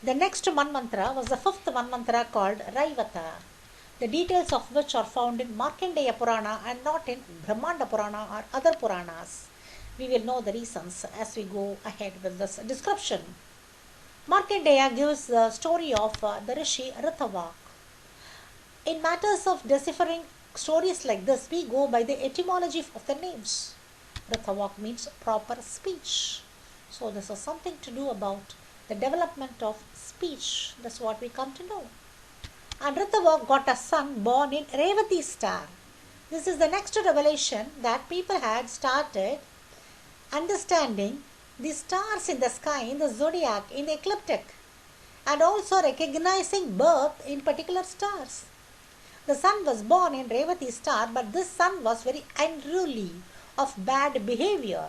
The next Manvantara was the fifth Manvantara called Raivata, the details of which are found in Markandeya Purana and not in Brahmanda Purana or other Puranas. We will know the reasons as we go ahead with this description. Markandeya gives the story of the Rishi Ritavak. In matters of deciphering stories like this, we go by the etymology of the names. Ritavak means proper speech. So this is something to do about the development of speech. That's what we come to know. And Ritavak got a son born in Revati star. This is the next revelation that people had started understanding the stars in the sky, in the zodiac, in the ecliptic, and also recognizing birth in particular stars. The son was born in Revati star, but this son was very unruly, of bad behavior.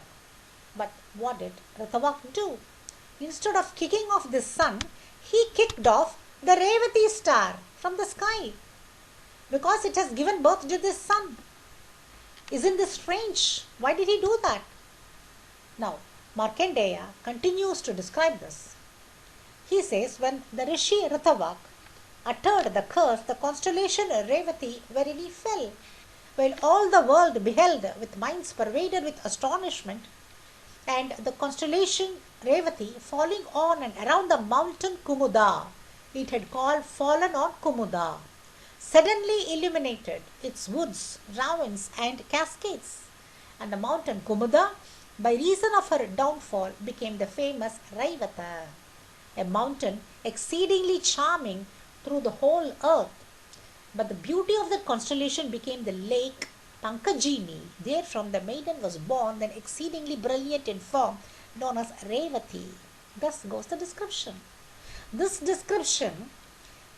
But what did Ritavak do? Instead of kicking off this son, he kicked off the Revati star from the sky because it has given birth to this son. Isn't this strange? Why did he do that? Now, Markandeya continues to describe this. He says, when the Rishi Ritavak uttered the curse, the constellation Revati verily fell, while all the world beheld with minds pervaded with astonishment, and the constellation Revati falling on and around the mountain Kumuda, it had called fallen on Kumuda, suddenly illuminated its woods, ravines, and cascades, and the mountain Kumuda, by reason of her downfall, became the famous Raivata, a mountain exceedingly charming through the whole earth. But the beauty of the constellation became the lake Pankajini. Therefrom the maiden was born, then exceedingly brilliant in form, known as Revati. Thus goes the description. This description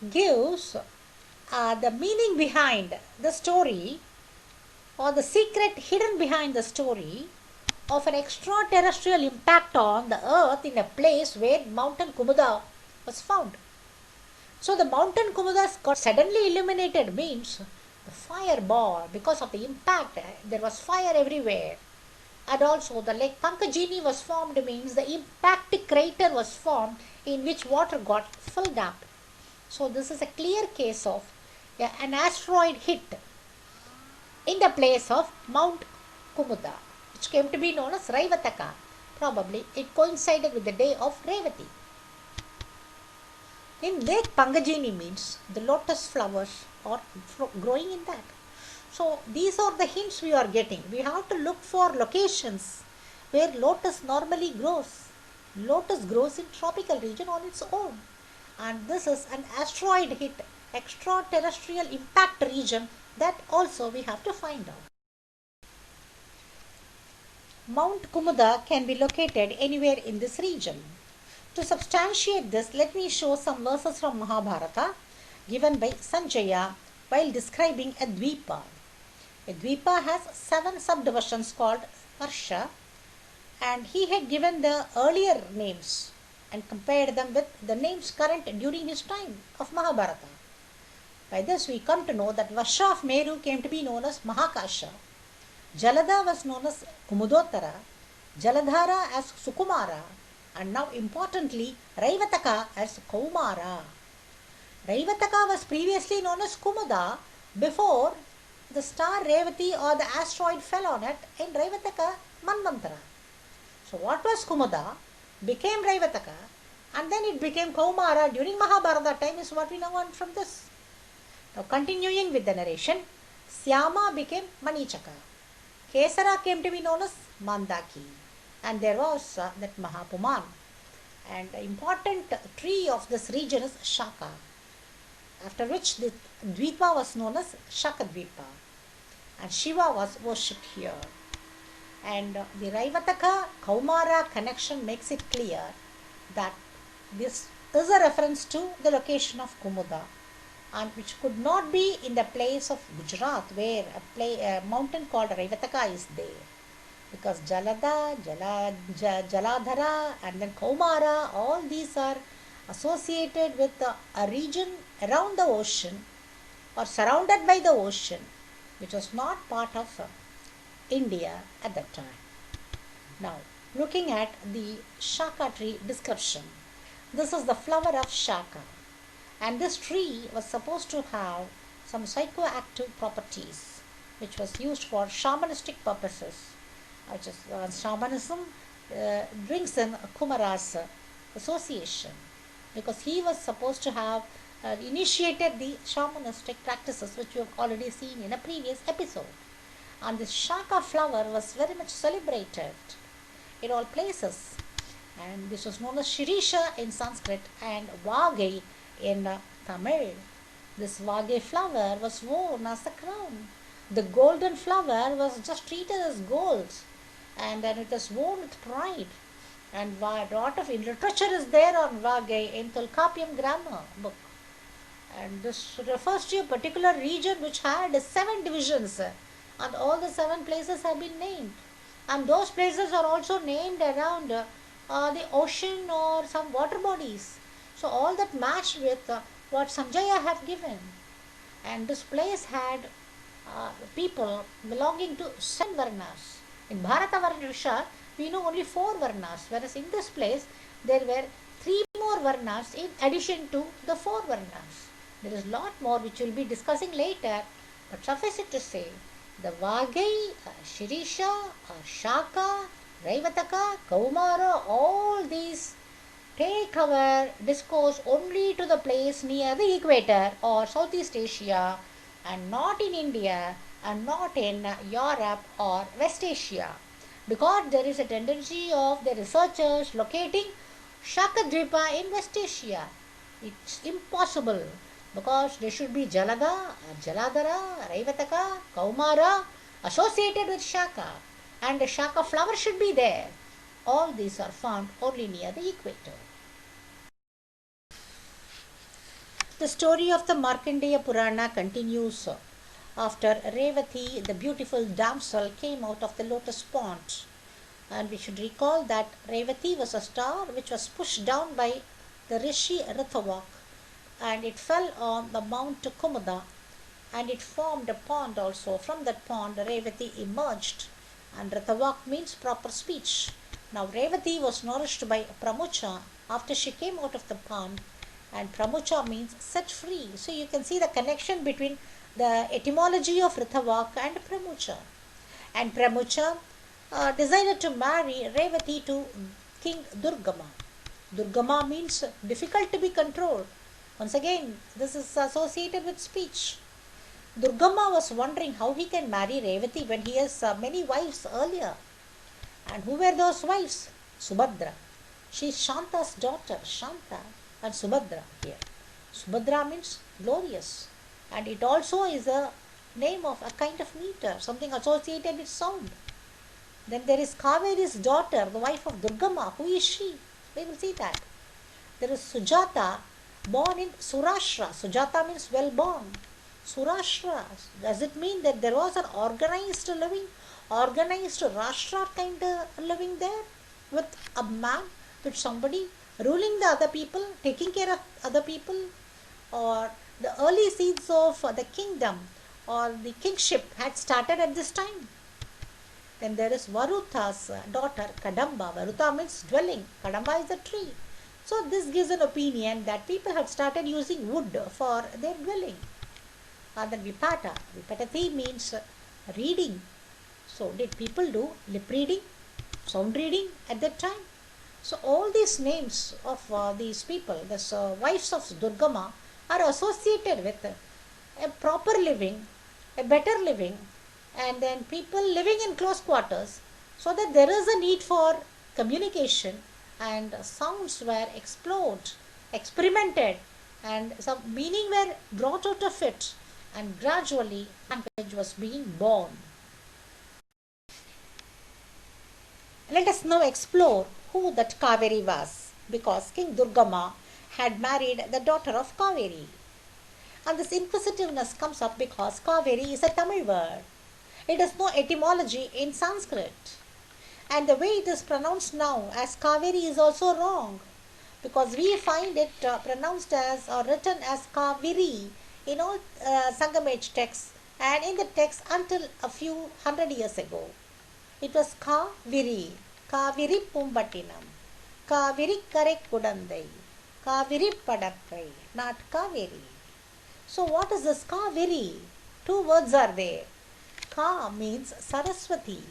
gives the meaning behind the story, or the secret hidden behind the story of an extraterrestrial impact on the earth in a place where mountain Kumuda was found. So the mountain Kumuda got suddenly illuminated means the fireball, because of the impact, there was fire everywhere. And also the lake Pankajini was formed means the impact crater was formed in which water got filled up. So this is a clear case of an asteroid hit in the place of Mount Kumuda, which came to be known as Raivataka. Probably it coincided with the day of Revati. In Lake Pangajini means the lotus flowers are growing in that. So these are the hints we are getting. We have to look for locations where lotus normally grows. Lotus grows in tropical region on its own. And this is an asteroid hit, extraterrestrial impact region, that also we have to find out. Mount Kumuda can be located anywhere in this region. To substantiate this, let me show some verses from Mahabharata given by Sanjaya while describing a dvipa. A dvipa has 7 subdivisions called Harsha, and he had given the earlier names and compared them with the names current during his time of Mahabharata. By this we come to know that Varsha of Meru came to be known as Mahakasha. Jalada was known as Kumudottara, Jaladhara as Sukumara, and now importantly Raivataka as Kaumara. Raivataka was previously known as Kumuda before the star Revati or the asteroid fell on it in Raivataka Manvantara. So what was Kumuda became Raivataka, and then it became Kaumara during Mahabharata time is what we now want from this. Now continuing with the narration, Syama became Manichaka. Kesara came to be known as Mandaki, and there was that Mahapuman. And the important tree of this region is Shaka, after which the Dvipa was known as Shakadvipa, and Shiva was worshipped here. And the Raivataka Kaumara connection makes it clear that this is a reference to the location of Kumuda, and which could not be in the place of Gujarat where a mountain called Raivataka is there, because Jaladhara and then Kaumara, all these are associated with a region around the ocean or surrounded by the ocean, which was not part of India at that time. Now, looking at the Shaka tree description. This is the flower of Shaka. And this tree was supposed to have some psychoactive properties, which was used for shamanistic purposes. Which is shamanism brings in Kumara's association, because he was supposed to have initiated the shamanistic practices, which we have already seen in a previous episode. And this Shaka flower was very much celebrated in all places, and this was known as Shirisha in Sanskrit and Vagai in Tamil. This Vagai flower was worn as a crown. The golden flower was just treated as gold, and then it was worn with pride. And a lot of literature is there on Vagai in Tolkappiyam grammar book. And this refers to a particular region which had 7 divisions, and all the 7 places have been named. And those places are also named around the ocean or some water bodies. So all that matched with what Sanjaya have given. And this place had people belonging to 7 varnas. In Bharata Varnashar, we know only 4 varnas, whereas in this place there were 3 more varnas in addition to the 4 varnas. There is a lot more which we will be discussing later, but suffice it to say, the Vagai, Shirisha, Shaka, Raivataka, Kaumara, all these take our discourse only to the place near the equator or Southeast Asia, and not in India and not in Europe or West Asia, because there is a tendency of the researchers locating Shakadvipa in West Asia. It's impossible, because there should be Jalada, Jaladhara, Raivataka, Kaumara associated with Shaka, and the Shaka flower should be there. All these are found only near the equator. The story of the Markandeya Purana continues after Revati, the beautiful damsel, came out of the lotus pond. And we should recall that Revati was a star which was pushed down by the Rishi Rithavak, and it fell on the Mount Kumada, and it formed a pond also. From that pond Revati emerged, and Rithavak means proper speech. Now Revati was nourished by Pramucha after she came out of the pond, and Pramucha means set free. So you can see the connection between the etymology of Rithavak and Pramucha. And Pramucha decided to marry Revati to King Durgama. Durgama means difficult to be controlled. Once again, this is associated with speech. Durgama was wondering how he can marry Revati when he has many wives earlier. And who were those wives? Subhadra. She is Shanta's daughter, Shanta, and Subhadra here. Subhadra means glorious, and it also is a name of a kind of meter, something associated with sound. Then there is Kaveri's daughter, the wife of Durgama. Who is she? We will see that. There is Sujata, born in Surashtra. Sujata means well born. Surashtra, does it mean that there was an organized living, organized Rashtra kind of living there, with a man, with somebody ruling the other people, taking care of other people? Or the early seeds of the kingdom or the kingship had started at this time? Then there is Varuta's daughter, Kadamba. Varuta means dwelling. Kadamba is a tree. So this gives an opinion that people have started using wood for their dwelling. And then Vipata. Vipatati means reading. So did people do lip reading, sound reading at that time? So all these names of these people, the wives of Durgama, are associated with a proper living, a better living, and then people living in close quarters, so that there is a need for communication, and sounds were explored, experimented, and some meaning were brought out of it, and gradually language was being born. Let us now explore who that Kaveri was, because King Durgama had married the daughter of Kaveri. And this inquisitiveness comes up because Kaveri is a Tamil word. It has no etymology in Sanskrit. And the way it is pronounced now as Kaveri is also wrong, because we find it pronounced as or written as Kaveri in all Sangamage texts, and in the text until a few hundred years ago. It was Kaveri, Kaveri Pumbattinam, Kaveri Kare Kudandai, Kaveri Padakkai, not Kaveri. So what is this Kaveri? Two words are there. Ka means Saraswati.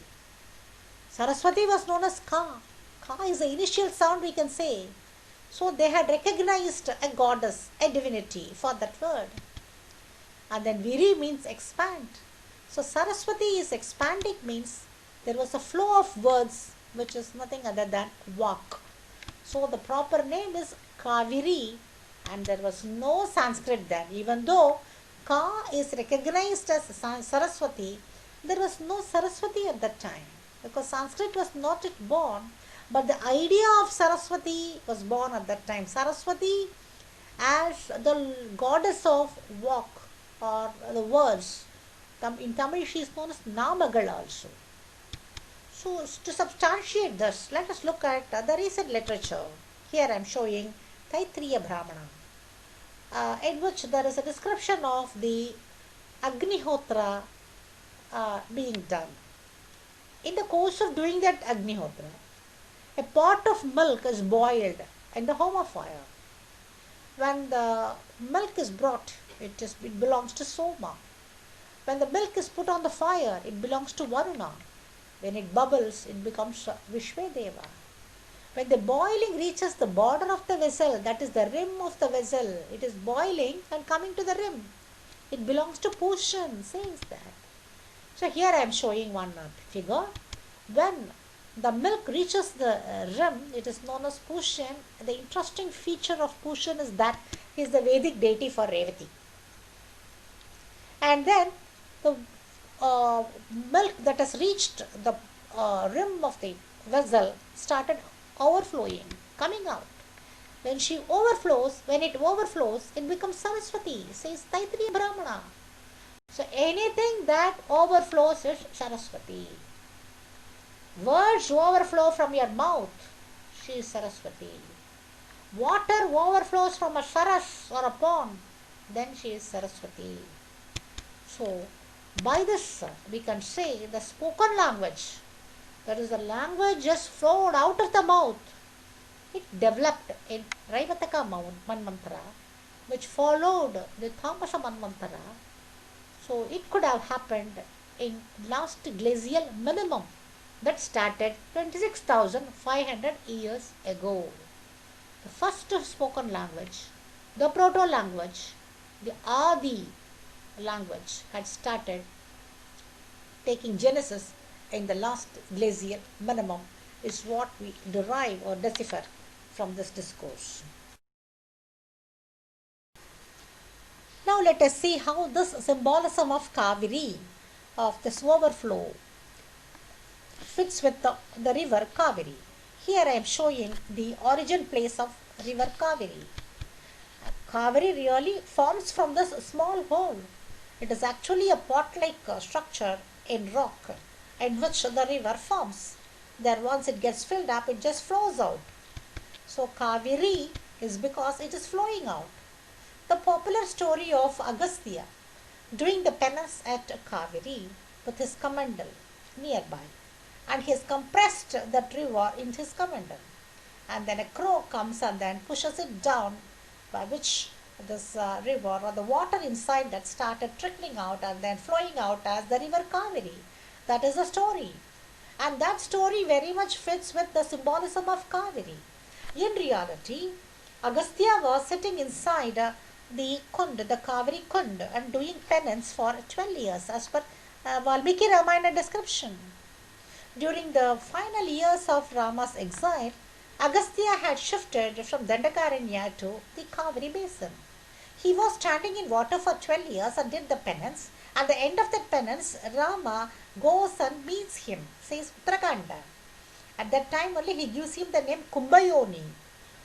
Saraswati was known as Ka. Ka is the initial sound we can say. So they had recognized a goddess, a divinity for that word. And then Viri means expand. So Saraswati is expanding means there was a flow of words which is nothing other than Vak. So the proper name is Kaveri, and there was no Sanskrit then. Even though Ka is recognized as Saraswati, there was no Saraswati at that time because Sanskrit was not yet born, but the idea of Saraswati was born at that time. Saraswati as the goddess of Vak or the words. In Tamil she is known as Namagal also. So to substantiate this, let us look at the recent literature. Here I am showing Taittiriya Brahmana, in which there is a description of the Agnihotra being done. In the course of doing that Agnihotra, a pot of milk is boiled in the home of fire. When the milk is brought, it belongs to Soma. When the milk is put on the fire, it belongs to Varuna. When it bubbles, it becomes Vishwadeva. When the boiling reaches the border of the vessel, that is the rim of the vessel, it is boiling and coming to the rim. It belongs to Pushan, says that. So here I am showing one figure. When the milk reaches the rim, it is known as Pushan. The interesting feature of Pushan is that he is the Vedic deity for Revati. And then the milk that has reached the rim of the vessel started overflowing, coming out. When it overflows, it becomes Saraswati, says Taittiriya Brahmana. So anything that overflows is Saraswati. Words overflow from your mouth, she is Saraswati. Water overflows from a saras or a pond, then she is Saraswati. So by this we can say the spoken language, that is the language just flowed out of the mouth, it developed in Raivataka Manvantara, which followed the Tamasa Manvantara. So it could have happened in last glacial minimum that started 26,500 years ago. The first spoken language, the proto language, the Adi language had started taking genesis in the last glacial minimum, is what we derive or decipher from this discourse. Now let us see how this symbolism of Kaveri, of this overflow, fits with the river Kaveri. Here I am showing the origin place of river Kaveri. Kaveri really forms from this small hole. It is actually a pot-like structure in rock in which the river forms. There once it gets filled up, it just flows out. So Kaveri is because it is flowing out. The popular story of Agastya doing the penance at Kaveri with his kamandal nearby, and he has compressed that river into his kamandal, and then a crow comes and then pushes it down, by which this river or the water inside that started trickling out and then flowing out as the river Kaveri. That is the story, and that story very much fits with the symbolism of Kaveri. In reality, Agastya was sitting inside the Kund, the Kaveri Kund, and doing penance for 12 years as per Valmiki Ramayana description. During the final years of Rama's exile, Agastya had shifted from Dandakaranya to the Kaveri basin. He was standing in water for 12 years and did the penance. At the end of that penance, Rama goes and meets him, says Uttarakhanda. At that time only he gives him the name Kumbayoni.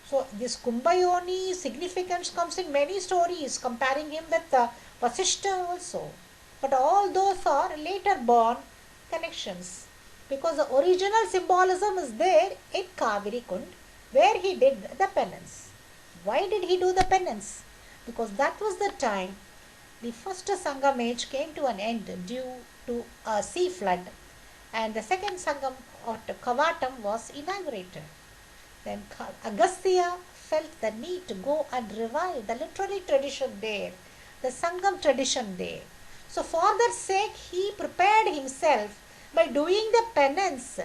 So this Kumbayoni significance comes in many stories, comparing him with Vasishta also. But all those are later born connections, because the original symbolism is there in Kaveri Kund, where he did the penance. Why did he do the penance? Because that was the time the first Sangam age came to an end due to a sea flood, and the second Sangam or Kavatam was inaugurated. Then Agastya felt the need to go and revive the literary tradition there, the Sangam tradition there. So, for that sake, he prepared himself by doing the penance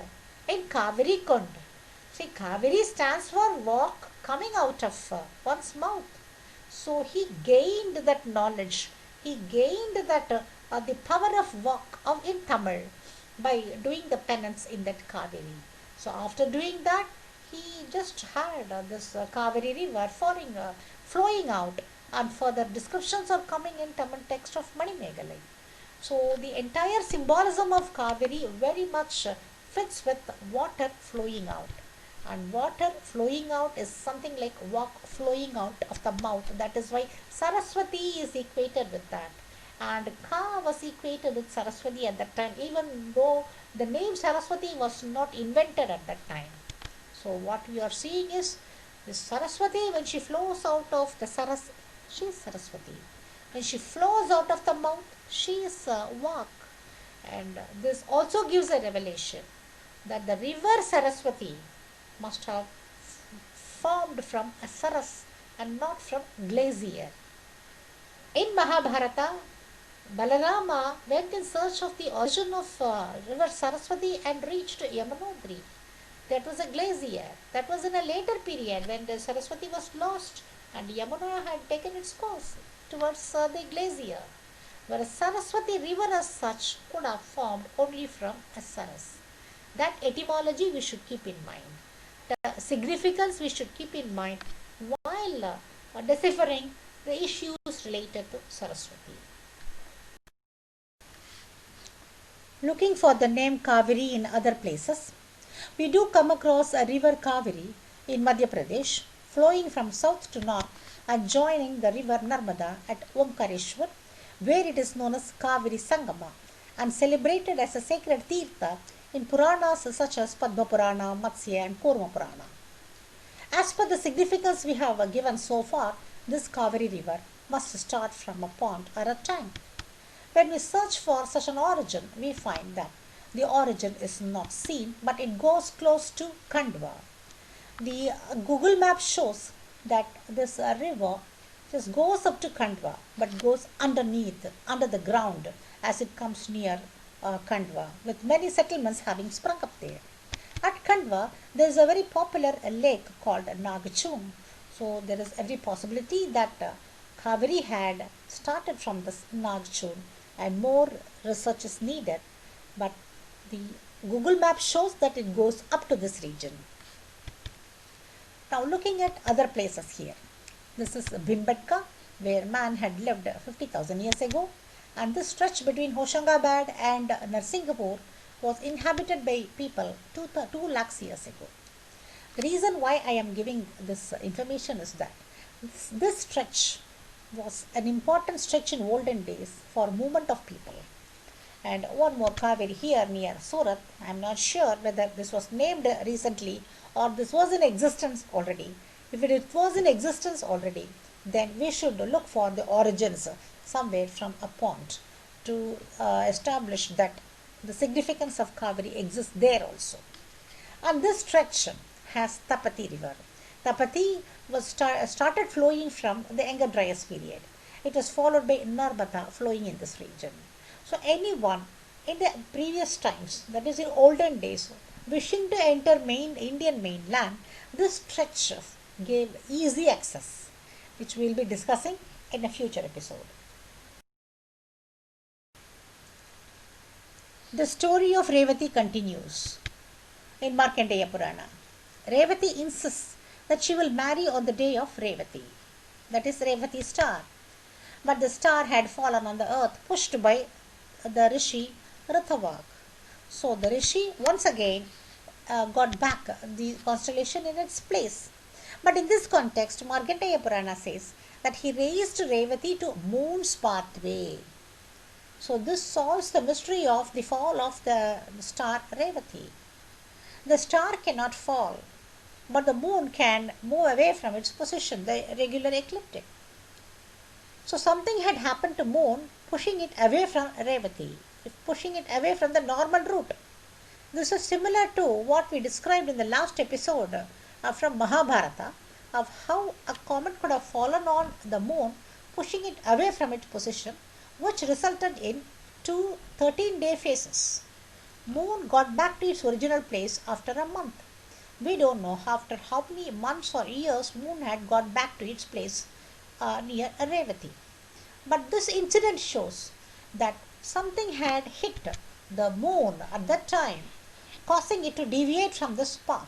in Kaveri Kund. See, Kaveri stands for walk coming out of one's mouth. So, he gained that knowledge. He gained that the power of walk of in Tamil by doing the penance in that Kaveri. So, after doing that, he just had this Kaveri river flowing out, and further descriptions are coming in Tamil text of Manimegalai. So the entire symbolism of Kaveri very much fits with water flowing out. And water flowing out is something like walk flowing out of the mouth. That is why Saraswati is equated with that. And Ka was equated with Saraswati at that time, even though the name Saraswati was not invented at that time. So what we are seeing is this Saraswati, when she flows out of the she is Saraswati. When she flows out of the mouth, she is Vak. And this also gives a revelation that the river Saraswati must have formed from a saras and not from glacier. In Mahabharata, Balarama went in search of the origin of river Saraswati and reached Yamunotri. That was a glacier. That was in a later period when the Saraswati was lost and Yamuna had taken its course towards the glacier. Whereas Saraswati river as such could have formed only from a saras. That etymology we should keep in mind. The significance we should keep in mind while deciphering the issues related to Saraswati. Looking for the name Kaveri in other places, we do come across a river Kaveri in Madhya Pradesh flowing from south to north and joining the river Narmada at Omkareshwar, where it is known as Kaveri Sangama and celebrated as a sacred Tirtha in Puranas such as Padma Purana, Matsya and Kurma Purana. As per the significance we have given so far, this Kaveri river must start from a pond or a tank. When we search for such an origin, we find that the origin is not seen, but it goes close to Khandwa. The Google map shows that this river just goes up to Khandwa, but goes underneath, under the ground as it comes near Khandwa, with many settlements having sprung up there. At Khandwa, there is a very popular lake called Nagachum. So there is every possibility that Kaveri had started from this Nagachum, and more research is needed. But the Google map shows that it goes up to this region. Now looking at other places here. This is Bhimbetka, where man had lived 50,000 years ago, and this stretch between Hoshangabad and Narsinghpur was inhabited by people 2 lakhs years ago. The reason why I am giving this information is that this stretch was an important stretch in olden days for movement of people. And one more Kaveri here near Surat. I am not sure whether this was named recently or this was in existence already. If it was in existence already, then we should look for the origins somewhere from a pond to establish that the significance of Kaveri exists there also. And this stretch has Tapati river. Tapati was started flowing from the Younger Dryas period. It was followed by Narmada flowing in this region. So anyone in the previous times, that is in olden days, wishing to enter Indian mainland, this stretch gave easy access, which we will be discussing in a future episode. The story of Revati continues in Markandeya Purana. Revati insists that she will marry on the day of Revati, that is Revati star. But the star had fallen on the earth, pushed by the Rishi Rathavak. So the Rishi once again got back the constellation in its place. But in this context, Markandeya Purana says that he raised Revati to moon's pathway. So this solves the mystery of the fall of the star Revati. The star cannot fall, but the moon can move away from its position, the regular ecliptic. So something had happened to moon, pushing it away from Revati, pushing it away from the normal route. This is similar to what we described in the last episode from Mahabharata, of how a comet could have fallen on the moon, pushing it away from its position, which resulted in two 13-day phases. Moon got back to its original place after a month. We don't know after how many months or years Moon had got back to its place near Revati. But this incident shows that something had hit the moon at that time, causing it to deviate from this path.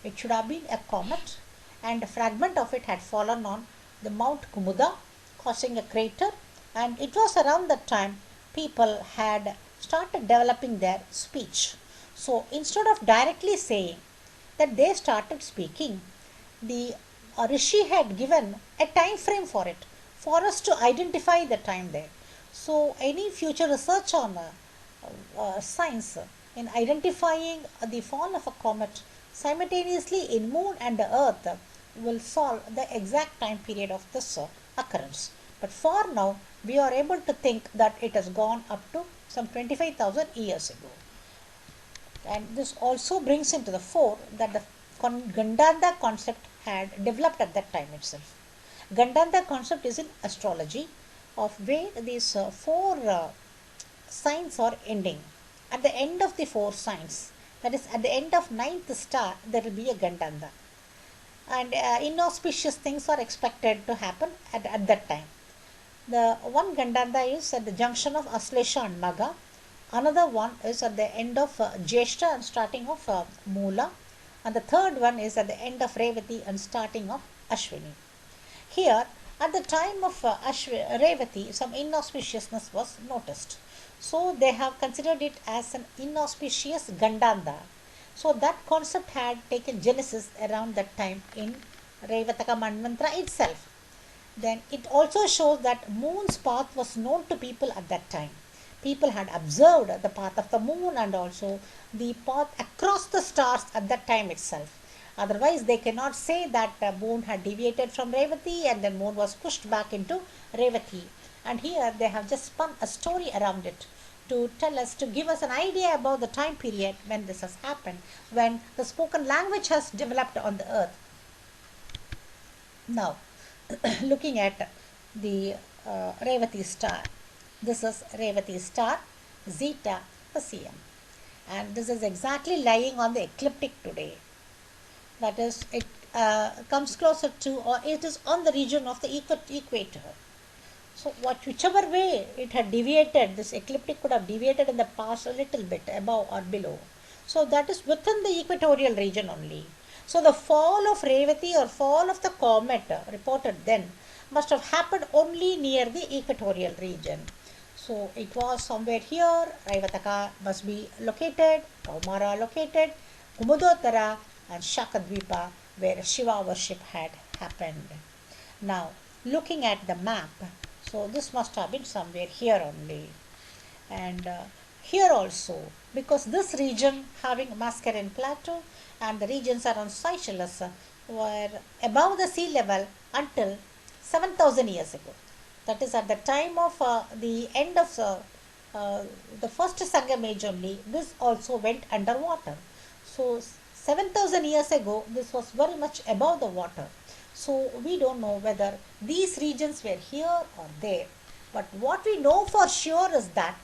It should have been a comet, and a fragment of it had fallen on the Mount Kumuda, causing a crater. And it was around that time people had started developing their speech. So instead of directly saying that they started speaking, the Rishi had given a time frame for it, for us to identify the time there. So any future research on science in identifying the fall of a comet simultaneously in moon and the earth will solve the exact time period of this occurrence. But for now, we are able to think that it has gone up to some 25,000 years ago. And this also brings into the fore that the Gandanta concept had developed at that time itself. Gandanta concept is in astrology, of where these four signs are ending. At the end of the four signs, that is at the end of ninth star, there will be a Gandanta. And inauspicious things are expected to happen at that time. The one Gandanta is at the junction of Aslesha and Maga. Another one is at the end of Jeshta and starting of Moola. And the third one is at the end of Revati and starting of Ashwini. Here, at the time of Revati, some inauspiciousness was noticed. So they have considered it as an inauspicious Gandanta. So that concept had taken genesis around that time in Revataka Manmantra itself. Then it also shows that moon's path was known to people at that time. People had observed the path of the moon and also the path across the stars at that time itself. Otherwise, they cannot say that moon had deviated from Revati and then moon was pushed back into Revati. And here they have just spun a story around it to tell us, to give us an idea about the time period when this has happened, when the spoken language has developed on the earth. Now, looking at the Revati star. This is Revati star, Zeta Pasiyam. And this is exactly lying on the ecliptic today. That is, it comes closer to, or it is on the region of the equator. So whichever way it had deviated, this ecliptic could have deviated in the past a little bit above or below. So that is within the equatorial region only. So the fall of Revati or fall of the comet reported then must have happened only near the equatorial region. So it was somewhere here, Raivataka must be located, Kaumara located, Kumudotara and Shakadvipa, where Shiva worship had happened. Now, looking at the map, so this must have been somewhere here only. And here also, because this region having Mascarenes Plateau and the regions around Seychelles were above the sea level until 7,000 years ago. That is at the time of the end of the first Sangam age only, this also went underwater. So 7,000 years ago, this was very much above the water. So we don't know whether these regions were here or there. But what we know for sure is that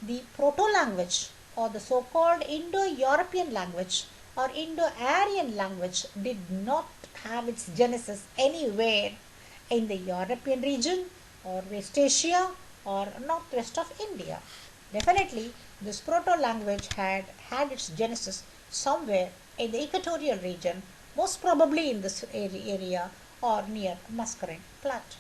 the proto-language or the so-called Indo-European language or Indo-Aryan language did not have its genesis anywhere in the European region or West Asia or northwest of India. Definitely, this proto-language had its genesis somewhere in the equatorial region, most probably in this area or near Mascarenes Plateau.